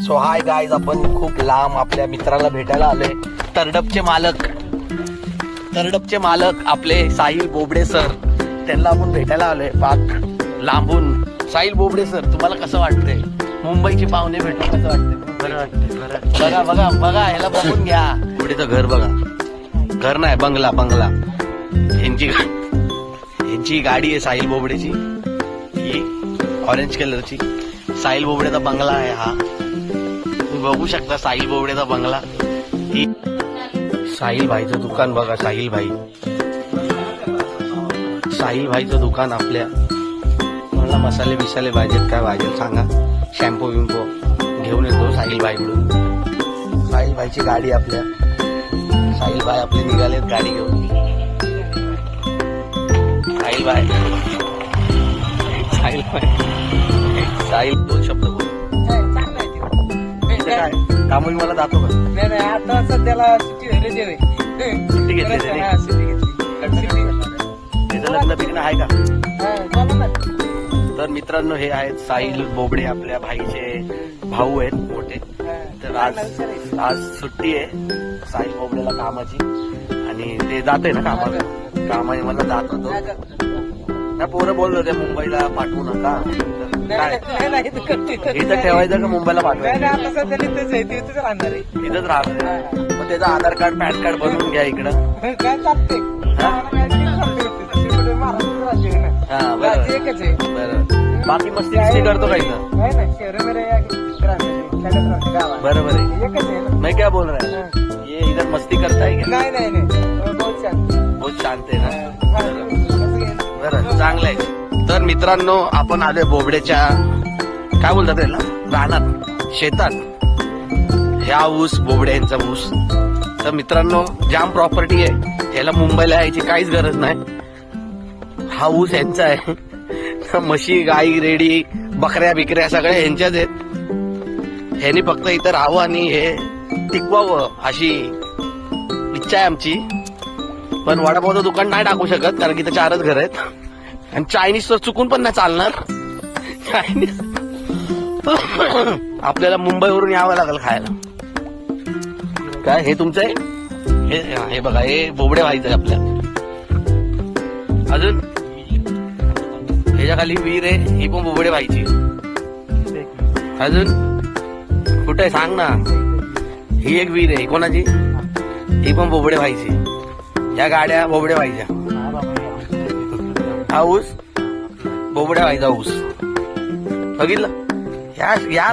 So hi guys, आपण खूप लांब आपल्या मित्राला भेटायला आलोय. तरडपचे मालक आपले साहिल बोबडे सर, त्यांना आपण भेटायला आलोय पाक लांबून. साहिल बोबडे सर, तुम्हाला कसं वाटतंय? मुंबईचे पाहुणे भेटून कसं वाटतंय? बरं वाटतं. बघा बघा बघा, ह्याला बघून घ्या. बोबडेचं घर बघा, घर नाही बंगला. यांची गाडी आहे साहिल बोबडेची, ही ऑरेंज कलरची. साहिल बोबडेचा बंगला आहे हा, तुम्ही बघू शकता. साहिल बोबडेचा बंगला. ही साहिल भाईचं दुकान बघा. साहिल भाईचं दुकान. आपल्या मला मसाले बिसाले पाहिजेत, काय पाहिजे सांगा. शॅम्पू विम्पो घेऊन येतो साहिल भाईकडून. साहिल भाईची गाडी आपल्या. साहिल भाई आपले निघालेत गाडी घेऊन. साहिल दोन शब्द बोल. काय कामोली मला जातो का? नाही आता सध्याला सुट्टी सुट्टी घेतली त्याचं लग्न बिग्न आहे का? तर मित्रांनो, हे आहेत साहिल बोबडे, आपल्या भाईचे भाऊ आहेत मोठे. तर आज सुट्टी आहे साहिल बोबडेला कामाची, आणि ते जाते ना कामाने मला जात होतो. पोरं बोलत होते मुंबईला पाठवू नका. इथं ठेवायचं का मुंबईला पाठवायचं? इथंच राहणार. मग त्याचं आधार कार्ड पॅन कार्ड बनवून घ्या इकडं. हा बरं. बाकी मस्ती बिस्ती करतो का इथं? बरोबर आहे. मैं क्या बोल रहा है, ये इधर मस्ती करता है क्या? नाही बहुत शांत आहे ना. बरं, चांगलं आहे. तर मित्रांनो, आपण आलोय बोबडेच्या काय बोलतात त्याला, रानात, शेतात. ह्या ऊस बोबडे यांचा ऊस. तर मित्रांनो, जाम प्रॉपर्टी आहे, याला मुंबईला यायची काहीच गरज नाही. हा ऊस यांचा आहे. म्हशी गाई रेडी बकऱ्या बिकऱ्या सगळ्या यांच्याच आहेत. ह्यांनी फक्त इथं राहावं आणि हे टिकवावं अशी इच्छा आहे आमची. पण वडापावचं दुकान नाही टाकू शकत, कारण की इथं 4च घर आहेत. आणि चायनीज तर चुकून पण नाही चालणार. चायनीज आपल्याला मुंबईवरून यावं लागेल खायला. काय हे तुमचं आहे? हे बघा, हे बोबडे व्हायचंय आपल्या. अजून ह्याच्या खाली विहीर आहे, ही पण बोबडे व्हायची. अजून कुठे आहे सांग ना. ही एक विहीर आहे, कोणाची? ही पण बोबडे व्हायची. या गाड्या बोबडे व्हायच्या. हा ऊस बोबड्या व्हायचा ऊस. बघितलं या